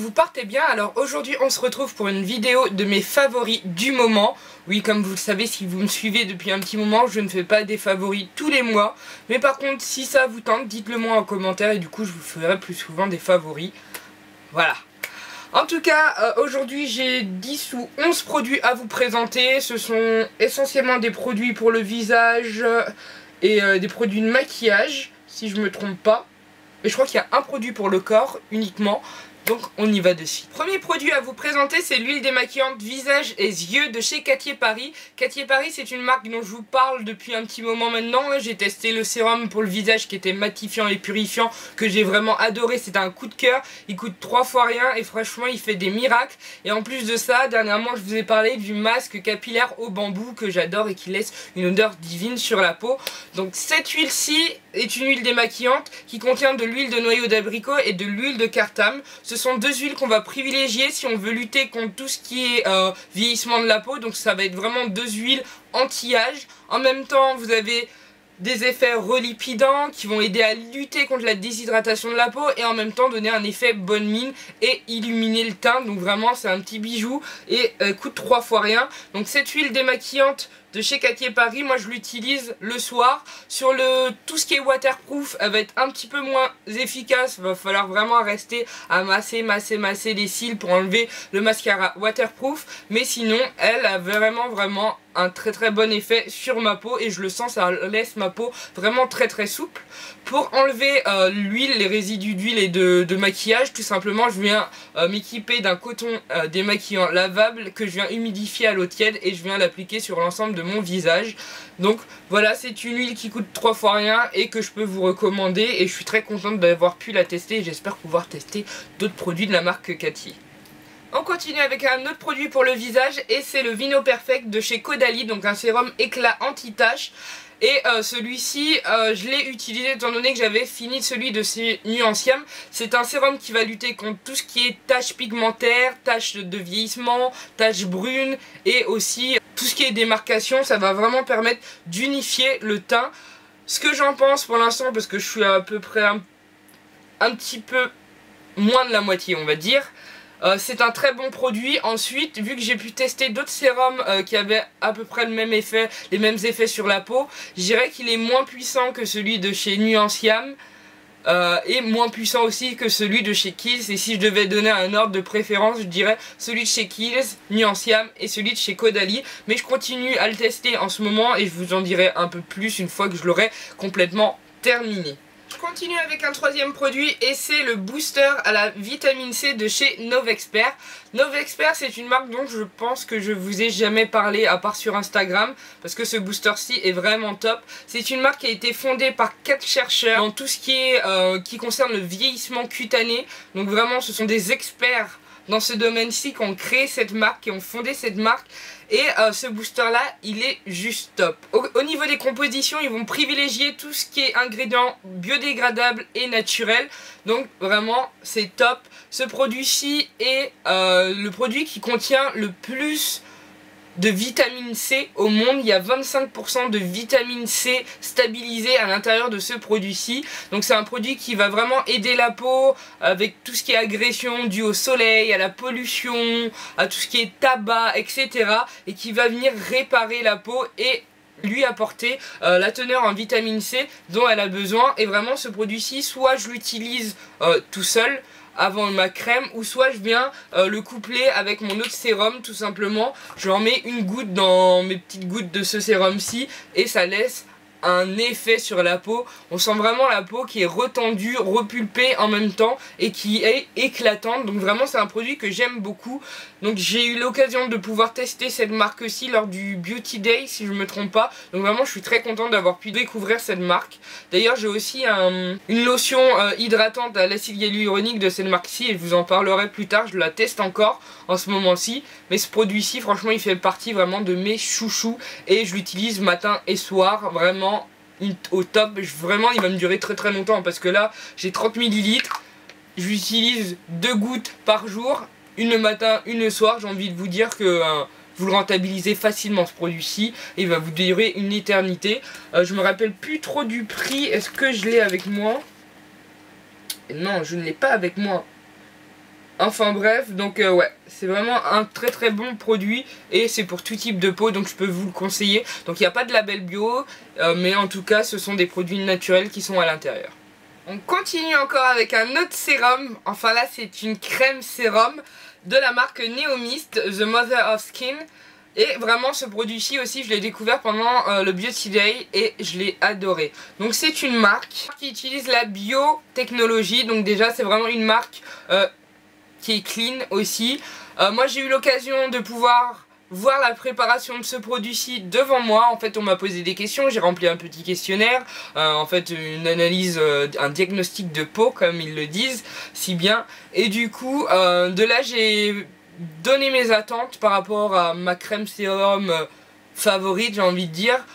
vous partez bien. Alors aujourd'hui on se retrouve pour une vidéo de mes favoris du moment. Oui, comme vous le savez, si vous me suivez depuis un petit moment, je ne fais pas des favoris tous les mois. Mais par contre, si ça vous tente, dites-le moi en commentaire et du coup je vous ferai plus souvent des favoris. Voilà. En tout cas, aujourd'hui j'ai 10 ou 11 produits à vous présenter. Ce sont essentiellement des produits pour le visage et des produits de maquillage, si je me trompe pas. Mais je crois qu'il y a un produit pour le corps uniquement. Donc on y va dessus. Premier produit à vous présenter, c'est l'huile démaquillante visage et yeux de chez Cattier Paris. Cattier Paris, c'est une marque dont je vous parle depuis un petit moment maintenant. J'ai testé le sérum pour le visage qui était matifiant et purifiant, que j'ai vraiment adoré. C'était un coup de cœur. Il coûte 3 fois rien et franchement il fait des miracles. Et en plus de ça, dernièrement je vous ai parlé du masque capillaire au bambou que j'adore et qui laisse une odeur divine sur la peau. Donc cette huile-ci est une huile démaquillante qui contient de l'huile de noyau d'abricot et de l'huile de cartame. Ce sont deux huiles qu'on va privilégier si on veut lutter contre tout ce qui est vieillissement de la peau. Donc ça va être vraiment deux huiles anti-âge. En même temps, vous avez des effets relipidants qui vont aider à lutter contre la déshydratation de la peau et en même temps donner un effet bonne mine et illuminer le teint. Donc vraiment c'est un petit bijou et coûte 3 fois rien. Donc cette huile démaquillante de chez Cattier Paris, moi je l'utilise le soir. Sur tout ce qui est waterproof, elle va être un petit peu moins efficace. Il va falloir vraiment rester à masser les cils pour enlever le mascara waterproof. Mais sinon, elle a vraiment un très bon effet sur ma peau et je le sens, ça laisse ma peau vraiment très souple. Pour enlever l'huile, les résidus d'huile et de maquillage, tout simplement je viens m'équiper d'un coton démaquillant lavable que je viens humidifier à l'eau tiède et je viens l'appliquer sur l'ensemble de mon visage. Donc voilà, c'est une huile qui coûte 3 fois rien et que je peux vous recommander et je suis très contente d'avoir pu la tester et j'espère pouvoir tester d'autres produits de la marque Cattier. On continue avec un autre produit pour le visage et c'est le Vino Perfect de chez Caudalie, donc un sérum éclat anti-tache. Et celui-ci, je l'ai utilisé étant donné que j'avais fini celui de chez Nuanciam. C'est un sérum qui va lutter contre tout ce qui est taches pigmentaires, taches de vieillissement, taches brunes et aussi tout ce qui est démarcation. Ça va vraiment permettre d'unifier le teint. Ce que j'en pense pour l'instant, parce que je suis à peu près un petit peu moins de la moitié on va dire. C'est un très bon produit. Ensuite, vu que j'ai pu tester d'autres sérums qui avaient à peu près le même effet, les mêmes effets sur la peau, je dirais qu'il est moins puissant que celui de chez Nuanciam et moins puissant aussi que celui de chez Kiehl's. Et si je devais donner un ordre de préférence, je dirais celui de chez Kiehl's, Nuanciam et celui de chez Caudalie. Mais je continue à le tester en ce moment et je vous en dirai un peu plus une fois que je l'aurai complètement terminé. Je continue avec un troisième produit et c'est le booster à la vitamine C de chez Novexpert. Novexpert, c'est une marque dont je pense que je vous ai jamais parlé à part sur Instagram parce que ce booster-ci est vraiment top. C'est une marque qui a été fondée par 4 chercheurs dans tout ce qui concerne le vieillissement cutané. Donc vraiment ce sont des experts dans ce domaine-ci qui ont créé cette marque, qui ont fondé cette marque. Et ce booster là, il est juste top. Au niveau des compositions, ils vont privilégier tout ce qui est ingrédients biodégradables et naturels. Donc vraiment, c'est top. Ce produit-ci est le produit qui contient le plus de vitamine C au monde. Il y a 25% de vitamine C stabilisée à l'intérieur de ce produit-ci. Donc c'est un produit qui va vraiment aider la peau avec tout ce qui est agression due au soleil, à la pollution, à tout ce qui est tabac, etc. Et qui va venir réparer la peau et lui apporter la teneur en vitamine C dont elle a besoin. Et vraiment ce produit-ci, soit je l'utilise tout seul avant ma crème, ou soit je viens le coupler avec mon autre sérum tout simplement. Je en mets une goutte dans mes petites gouttes de ce sérum ci et ça laisse un effet sur la peau. On sent vraiment la peau qui est retendue, repulpée en même temps et qui est éclatante. Donc vraiment c'est un produit que j'aime beaucoup. Donc j'ai eu l'occasion de pouvoir tester cette marque-ci lors du Beauty Day si je me trompe pas. Donc vraiment je suis très contente d'avoir pu découvrir cette marque. D'ailleurs j'ai aussi une lotion hydratante à l'acide hyaluronique de cette marque-ci et je vous en parlerai plus tard. Je la teste encore en ce moment-ci. Mais ce produit-ci franchement il fait partie vraiment de mes chouchous et je l'utilise matin et soir vraiment au top. Vraiment il va me durer très longtemps parce que là j'ai 30 ml, j'utilise 2 gouttes par jour, une le matin, une le soir. J'ai envie de vous dire que vous le rentabilisez facilement ce produit-ci et il va vous durer une éternité. Je me rappelle plus trop du prix, est-ce que je l'ai avec moi? Non, je ne l'ai pas avec moi. Enfin bref, donc ouais, c'est vraiment un très bon produit et c'est pour tout type de peau, donc je peux vous le conseiller. Donc il n'y a pas de label bio, mais en tout cas ce sont des produits naturels qui sont à l'intérieur. On continue encore avec un autre sérum, enfin là c'est une crème sérum de la marque Neomist, The Mother of Skin. Et vraiment ce produit-ci aussi je l'ai découvert pendant le Beauty Day et je l'ai adoré. Donc c'est une marque qui utilise la biotechnologie, donc déjà c'est vraiment une marque qui est clean aussi. Moi j'ai eu l'occasion de pouvoir voir la préparation de ce produit-ci devant moi. En fait on m'a posé des questions, j'ai rempli un petit questionnaire, en fait une analyse, un diagnostic de peau comme ils le disent si bien. Et du coup de là j'ai donné mes attentes par rapport à ma crème sérum favorite, j'ai envie de dire,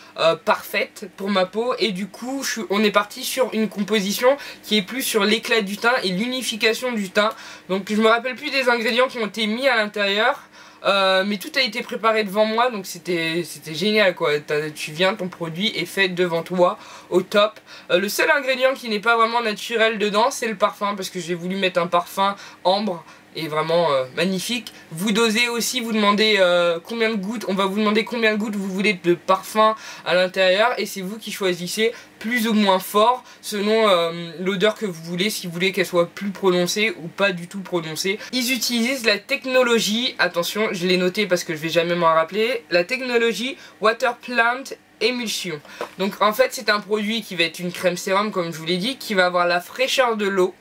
parfaite pour ma peau. Et du coup on est parti sur une composition qui est plus sur l'éclat du teint et l'unification du teint. Donc je me rappelle plus des ingrédients qui ont été mis à l'intérieur, mais tout a été préparé devant moi, donc c'était génial quoi. Tu viens, ton produit est fait devant toi au top. Le seul ingrédient qui n'est pas vraiment naturel dedans, c'est le parfum, parce que j'ai voulu mettre un parfum ambre et vraiment magnifique. Vous dosez aussi, vous demandez combien de gouttes, on va vous demander combien de gouttes vous voulez de parfum à l'intérieur, et c'est vous qui choisissez plus ou moins fort selon l'odeur que vous voulez, si vous voulez qu'elle soit plus prononcée ou pas du tout prononcée. Ils utilisent la technologie, attention je l'ai noté parce que je vais jamais m'en rappeler, la technologie Water Plant Emulsion. Donc en fait c'est un produit qui va être une crème sérum comme je vous l'ai dit, qui va avoir la fraîcheur de l'eau,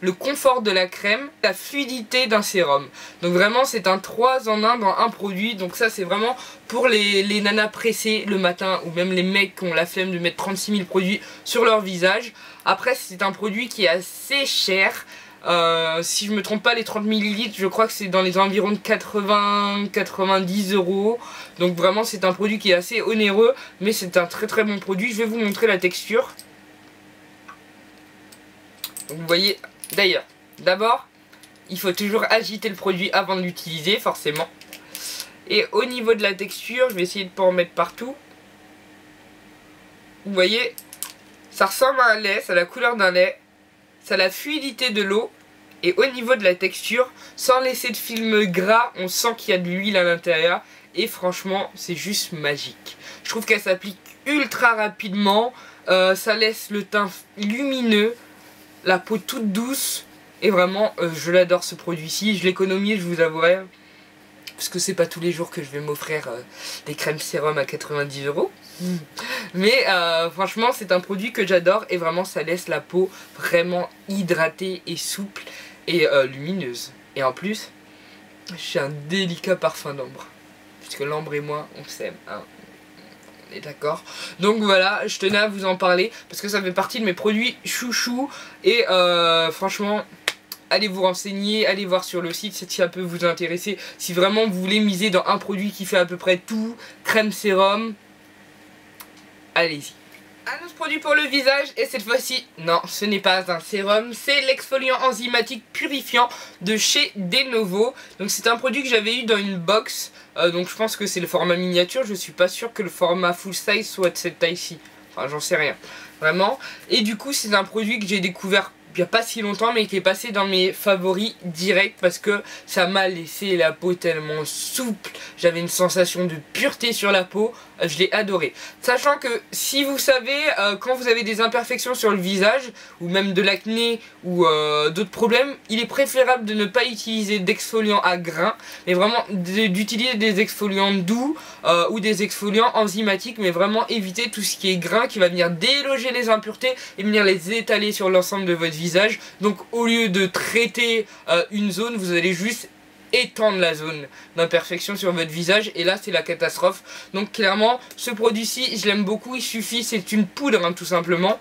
le confort de la crème, la fluidité d'un sérum. Donc vraiment c'est un 3 en 1 dans un produit. Donc ça c'est vraiment pour les nanas pressées le matin, ou même les mecs qui ont la flemme de mettre 36 000 produits sur leur visage. Après c'est un produit qui est assez cher. Si je me trompe pas, les 30 ml je crois que c'est dans les environs de 80-90 €. Donc vraiment c'est un produit qui est assez onéreux, mais c'est un très bon produit. Je vais vous montrer la texture. Donc vous voyez. D'ailleurs, d'abord, il faut toujours agiter le produit avant de l'utiliser, forcément. Et au niveau de la texture, je vais essayer de ne pas en mettre partout. Vous voyez, ça ressemble à un lait, ça a la couleur d'un lait, ça a la fluidité de l'eau. Et au niveau de la texture, sans laisser de film gras, on sent qu'il y a de l'huile à l'intérieur. Et franchement, c'est juste magique. Je trouve qu'elle s'applique ultra rapidement, ça laisse le teint lumineux, la peau toute douce, et vraiment je l'adore ce produit-ci. Je l'économise, je vous avouerai, parce que c'est pas tous les jours que je vais m'offrir des crèmes sérum à 90 €. Mais franchement c'est un produit que j'adore, et vraiment ça laisse la peau vraiment hydratée et souple et lumineuse. Et en plus j'ai un délicat parfum d'ambre, puisque l'ambre et moi on s'aime, hein. On est d'accord. Donc voilà, je tenais à vous en parler parce que ça fait partie de mes produits chouchou. Et franchement, allez vous renseigner, allez voir sur le site si ça peut vous intéresser. Si vraiment vous voulez miser dans un produit qui fait à peu près tout, crème sérum, allez-y. Un autre produit pour le visage, et cette fois-ci, non, ce n'est pas un sérum, c'est l'exfoliant enzymatique purifiant de chez Denovo. Donc c'est un produit que j'avais eu dans une box, donc je pense que c'est le format miniature, je suis pas sûr que le format full size soit de cette taille-ci. Enfin j'en sais rien, vraiment. Et du coup c'est un produit que j'ai découvert il n'y a pas si longtemps, mais qui est passé dans mes favoris direct, parce que ça m'a laissé la peau tellement souple, j'avais une sensation de pureté sur la peau, je l'ai adoré. Sachant que si vous savez, quand vous avez des imperfections sur le visage, ou même de l'acné, ou d'autres problèmes, il est préférable de ne pas utiliser d'exfoliant à grains, mais vraiment d'utiliser des exfoliants doux, ou des exfoliants enzymatiques, mais vraiment éviter tout ce qui est grain, qui va venir déloger les impuretés et venir les étaler sur l'ensemble de votre visage. Donc au lieu de traiter une zone, vous allez juste étendre la zone d'imperfection sur votre visage, et là c'est la catastrophe. Donc clairement ce produit-ci je l'aime beaucoup. Il suffit, c'est une poudre hein, tout simplement.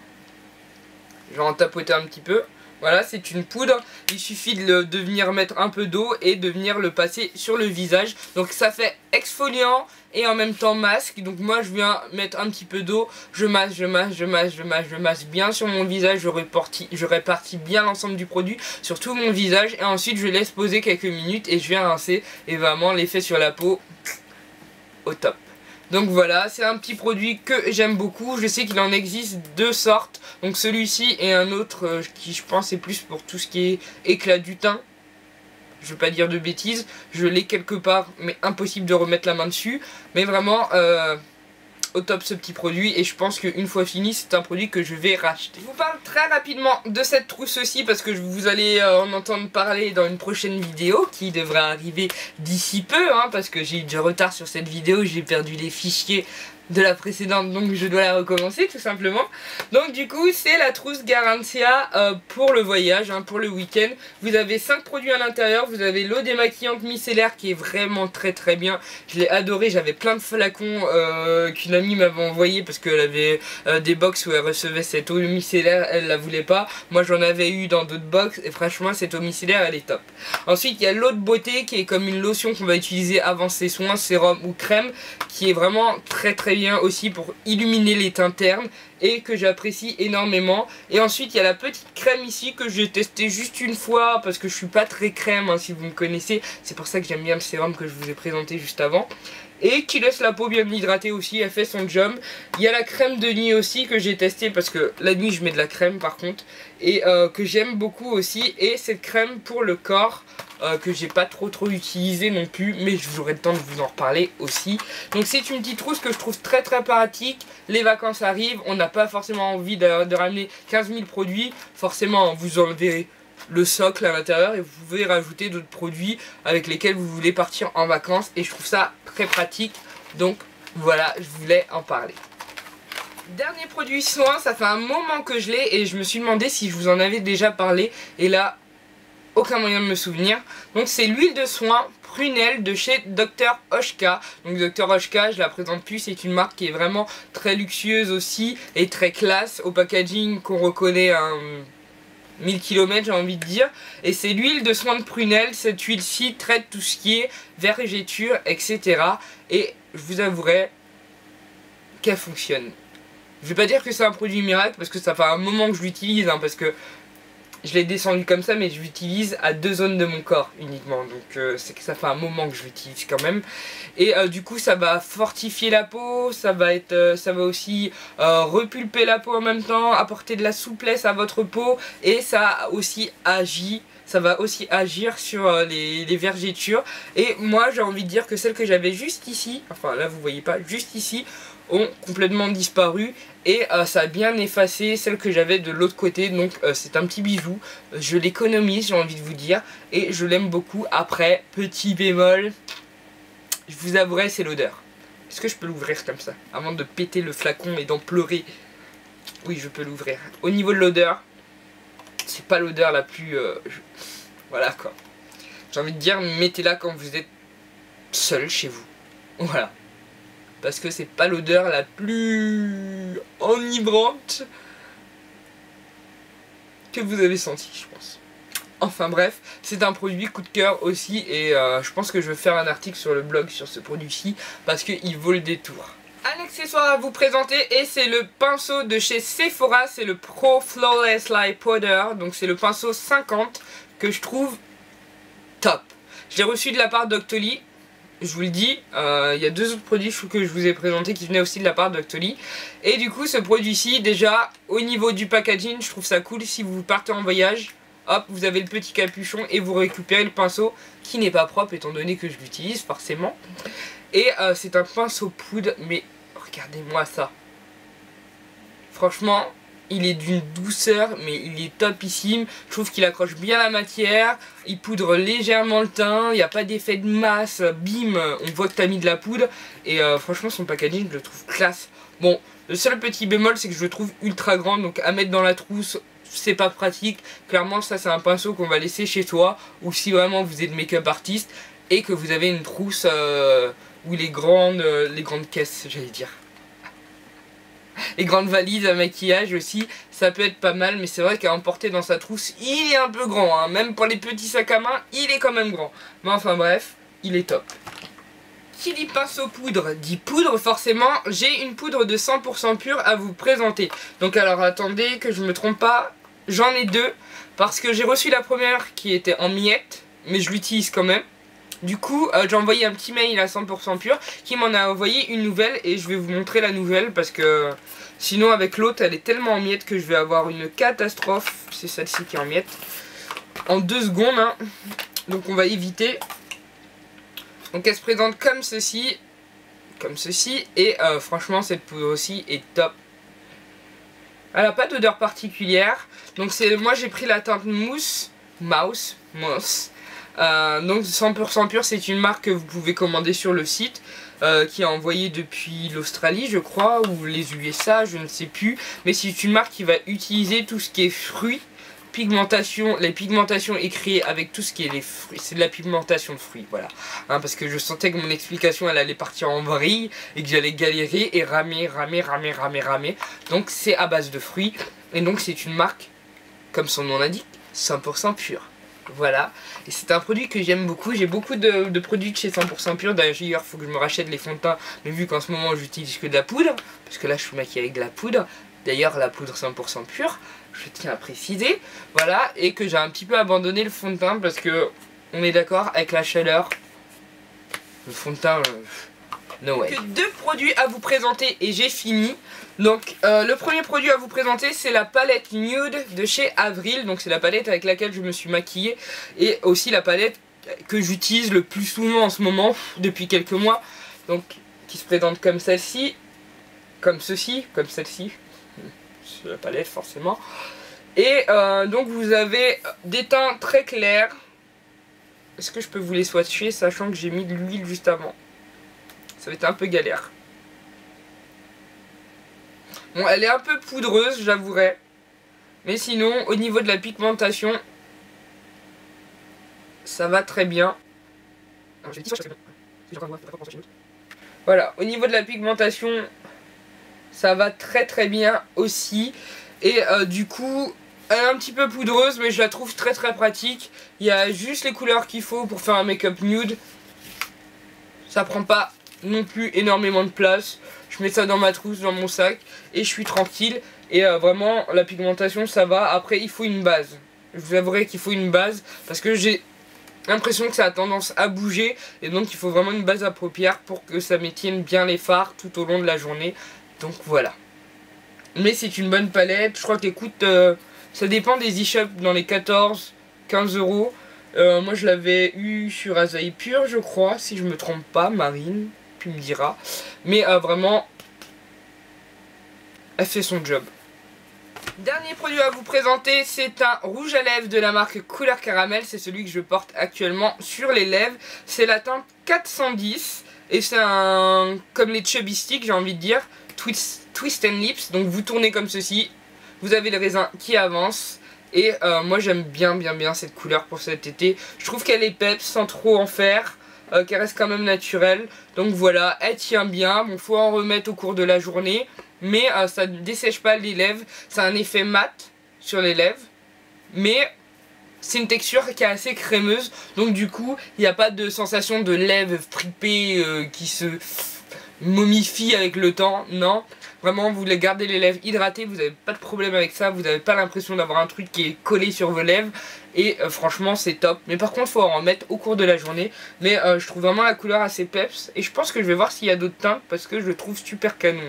Je vais en tapoter un petit peu. Voilà, c'est une poudre, il suffit de venir mettre un peu d'eau et de venir le passer sur le visage. Donc ça fait exfoliant et en même temps masque. Donc moi je viens mettre un petit peu d'eau, je masse bien sur mon visage, je répartis bien l'ensemble du produit sur tout mon visage, et ensuite je laisse poser quelques minutes et je viens rincer, et vraiment l'effet sur la peau au top. Donc voilà, c'est un petit produit que j'aime beaucoup. Je sais qu'il en existe deux sortes, donc celui-ci et un autre qui je pense est plus pour tout ce qui est éclat du teint. je veux pas dire de bêtises, je l'ai quelque part mais impossible de remettre la main dessus, mais vraiment au top ce petit produit, et je pense qu'une fois fini c'est un produit que je vais racheter. Je vous parle très rapidement de cette trousse aussi parce que vous allez en entendre parler dans une prochaine vidéo qui devrait arriver d'ici peu, hein, parce que j'ai eu du retard sur cette vidéo, j'ai perdu les fichiers de la précédente, donc je dois la recommencer tout simplement. Donc du coup c'est la trousse Garantia pour le voyage, hein, pour le week-end. Vous avez 5 produits à l'intérieur, vous avez l'eau démaquillante micellaire qui est vraiment très bien, je l'ai adoré, j'avais plein de flacons qu'une amie m'avait envoyé parce qu'elle avait des box où elle recevait cette eau micellaire, elle la voulait pas, moi j'en avais eu dans d'autres box et franchement cette eau micellaire elle est top. Ensuite il y a l'eau de beauté qui est comme une lotion qu'on va utiliser avant ses soins, sérum ou crème, qui est vraiment très bien aussi pour illuminer les teintes ternes et que j'apprécie énormément. Et ensuite il y a la petite crème ici que j'ai testé juste une fois parce que je suis pas très crème, hein, si vous me connaissez, c'est pour ça que j'aime bien le sérum que je vous ai présenté juste avant, et qui laisse la peau bien hydratée aussi, elle fait son job. Il y a la crème de nuit aussi que j'ai testé parce que la nuit je mets de la crème par contre, et que j'aime beaucoup aussi, et cette crème pour le corps que j'ai pas trop utilisé non plus, mais j'aurai le temps de vous en reparler aussi. Donc c'est une petite trousse que je trouve très pratique. Les vacances arrivent, on n'a pas forcément envie de ramener 15 000 produits, forcément vous enlevez le socle à l'intérieur et vous pouvez rajouter d'autres produits avec lesquels vous voulez partir en vacances, et je trouve ça très pratique, donc voilà, je voulais en parler. Dernier produit soin, ça fait un moment que je l'ai et je me suis demandé si je vous en avais déjà parlé, et là aucun moyen de me souvenir. Donc c'est l'huile de soin prunelle de chez Dr Oshka. Donc Dr Oshka, je la présente plus, c'est une marque qui est vraiment très luxueuse aussi et très classe, au packaging qu'on reconnaît à 1000 km j'ai envie de dire. Et c'est l'huile de soin de prunelle, cette huile-ci traite tout ce qui est vergéture, etc. Et je vous avouerai qu'elle fonctionne. Je vais pas dire que c'est un produit miracle parce que ça fait un moment que je l'utilise, hein, parce que je l'ai descendu comme ça, mais je l'utilise à 2 zones de mon corps uniquement. Donc c'est que ça fait un moment que je l'utilise quand même. Et du coup ça va fortifier la peau, ça va aussi repulper la peau en même temps, apporter de la souplesse à votre peau, et ça aussi agit. Ça va aussi agir sur les vergetures. Et moi j'ai envie de dire que celles que j'avais juste ici, enfin là vous voyez pas, juste ici, ont complètement disparu, et ça a bien effacé celles que j'avais de l'autre côté. Donc c'est un petit bijou, je l'économise, j'ai envie de vous dire, et je l'aime beaucoup. Après, petit bémol, je vous avouerai, c'est l'odeur. Est-ce que je peux l'ouvrir comme ça avant de péter le flacon et d'en pleurer? Oui, je peux l'ouvrir. Au niveau de l'odeur, c'est pas l'odeur la plus voilà quoi, j'ai envie de dire, mettez-la quand vous êtes seul chez vous, voilà, parce que c'est pas l'odeur la plus enivrante que vous avez senti, je pense. Enfin bref, c'est un produit coup de cœur aussi, et je pense que je vais faire un article sur le blog sur ce produit-ci parce qu'il vaut le détour. Un accessoire à vous présenter, et c'est le pinceau de chez Sephora, c'est le Pro Flawless Light Powder, donc c'est le pinceau 50 que je trouve top. Je l'ai reçu de la part d'Octoly. Je vous le dis, il y a 2 autres produits que je vous ai présentés qui venaient aussi de la part d'Octoly. Et du coup ce produit-ci, déjà au niveau du packaging, je trouve ça cool. Si vous partez en voyage, hop, vous avez le petit capuchon et vous récupérez le pinceau qui n'est pas propre étant donné que je l'utilise forcément. Et c'est un pinceau poudre, mais regardez-moi ça. Franchement, il est d'une douceur, mais il est topissime. Je trouve qu'il accroche bien la matière, il poudre légèrement le teint, il n'y a pas d'effet de masse, bim, on voit que tu as mis de la poudre. Et franchement son packaging, je le trouve classe. Bon, le seul petit bémol, c'est que je le trouve ultra grand, donc à mettre dans la trousse, c'est pas pratique. Clairement ça c'est un pinceau qu'on va laisser chez toi, ou si vraiment vous êtes make-up artiste et que vous avez une trousse où les grandes caisses, j'allais dire, les grandes valises à maquillage aussi, ça peut être pas mal, mais c'est vrai qu'à emporter dans sa trousse, il est un peu grand, hein. Même pour les petits sacs à main, il est quand même grand. Mais enfin bref, il est top. Qui dit pinceau poudre dit poudre, forcément. J'ai une poudre de 100% pure à vous présenter. Donc alors attendez que je me trompe pas, j'en ai 2, parce que j'ai reçu la première qui était en miettes, mais je l'utilise quand même. Du coup, j'ai envoyé un petit mail à 100% pur qui m'en a envoyé une nouvelle, et je vais vous montrer la nouvelle parce que sinon avec l'autre elle est tellement en miettes que je vais avoir une catastrophe. C'est celle-ci qui est en miettes. En 2 secondes, hein. Donc on va éviter. Donc elle se présente comme ceci. Comme ceci. Et franchement cette poudre aussi est top. Elle n'a pas d'odeur particulière. Donc moi j'ai pris la teinte Mousse. Mouse. Donc 100% pur, c'est une marque que vous pouvez commander sur le site. Qui est envoyée depuis l'Australie je crois. Ou les USA, je ne sais plus. Mais c'est une marque qui va utiliser tout ce qui est fruits. Pigmentation, les pigmentations écrites avec tout ce qui est les fruits, c'est de la pigmentation de fruits, voilà. Hein, parce que je sentais que mon explication elle allait partir en vrille et que j'allais galérer et ramer. Donc c'est à base de fruits et donc c'est une marque, comme son nom l'indique, 100% pur. Voilà, et c'est un produit que j'aime beaucoup. J'ai beaucoup de produits de chez 100% pur. D'ailleurs il faut que je me rachète les fonds de teint, mais vu qu'en ce moment j'utilise que de la poudre, parce que là je suis maquillée avec de la poudre. D'ailleurs la poudre 100% pure, je tiens à préciser, voilà, et que j'ai un petit peu abandonné le fond de teint parce que on est d'accord avec la chaleur, le fond de teint, no way. Que 2 produits à vous présenter et j'ai fini. Donc le premier produit à vous présenter c'est la palette Nude de chez Avril, donc c'est la palette avec laquelle je me suis maquillée et aussi la palette que j'utilise le plus souvent en ce moment depuis quelques mois, donc qui se présente comme celle-ci, comme ceci, comme celle-ci. C'est la palette forcément. Et donc vous avez des teints très clairs. Est-ce que je peux vous les swatcher sachant que j'ai mis de l'huile juste avant? Ça va être un peu galère. Bon, elle est un peu poudreuse, j'avouerai. Mais sinon, au niveau de la pigmentation, ça va très bien. Voilà, au niveau de la pigmentation, ça va très bien aussi. Et du coup, elle est un petit peu poudreuse, mais je la trouve très pratique. Il y a juste les couleurs qu'il faut pour faire un make-up nude. Ça prend pas non plus énormément de place. Je mets ça dans ma trousse, dans mon sac, et je suis tranquille. Et vraiment, la pigmentation, ça va. Après, il faut une base. Je vous avouerai qu'il faut une base, parce que j'ai l'impression que ça a tendance à bouger. Et donc, il faut vraiment une base appropriée pour que ça maintienne bien les fards tout au long de la journée. Donc voilà. Mais c'est une bonne palette. Je crois qu'elle coûte... ça dépend des e-shops, dans les 14, 15 euros. Moi je l'avais eu sur Asahi Pure je crois, si je me trompe pas, Marine, tu me diras. Mais vraiment, elle fait son job. Dernier produit à vous présenter, c'est un rouge à lèvres de la marque Couleur Caramel. C'est celui que je porte actuellement sur les lèvres. C'est la teinte 410. Et c'est un... comme les Chubby Sticks, j'ai envie de dire. Twist and Lips. Donc vous tournez comme ceci. Vous avez le raisin qui avance. Et moi j'aime bien cette couleur pour cet été. Je trouve qu'elle est peps sans trop en faire. Qu'elle reste quand même naturelle. Donc voilà, elle tient bien. Bon, faut en remettre au cours de la journée. Mais ça ne dessèche pas les lèvres. Ça a un effet mat sur les lèvres. Mais c'est une texture qui est assez crémeuse. Donc du coup, il n'y a pas de sensation de lèvres fripées qui se momifient avec le temps. Non. Vraiment, vous voulez garder les lèvres hydratées, vous n'avez pas de problème avec ça, vous n'avez pas l'impression d'avoir un truc qui est collé sur vos lèvres. Et franchement, c'est top. Mais par contre, il faut en remettre au cours de la journée. Mais je trouve vraiment la couleur assez peps. Et je pense que je vais voir s'il y a d'autres teintes parce que je le trouve super canon.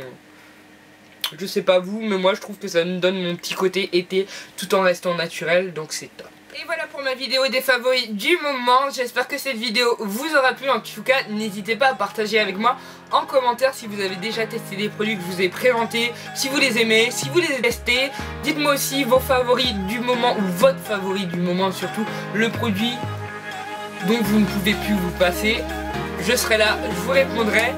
Je sais pas vous, mais moi je trouve que ça me donne mon petit côté été tout en restant naturel. Donc c'est top. Et voilà pour ma vidéo des favoris du moment. J'espère que cette vidéo vous aura plu. En tout cas, n'hésitez pas à partager avec moi en commentaire si vous avez déjà testé des produits que je vous ai présentés, si vous les aimez, si vous les avez testés. Dites-moi aussi vos favoris du moment, ou votre favori du moment surtout, le produit dont vous ne pouvez plus vous passer. Je serai là, je vous répondrai.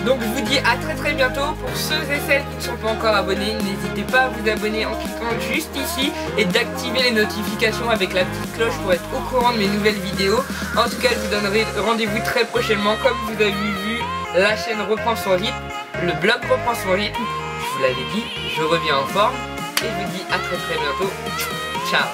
Donc je vous dis à très bientôt. Pour ceux et celles qui ne sont pas encore abonnés, n'hésitez pas à vous abonner en cliquant juste ici et d'activer les notifications avec la petite cloche pour être au courant de mes nouvelles vidéos. En tout cas, je vous donnerai rendez-vous très prochainement. Comme vous avez vu, la chaîne reprend son rythme, le blog reprend son rythme. Je vous l'avais dit, je reviens en forme et je vous dis à très bientôt. Ciao.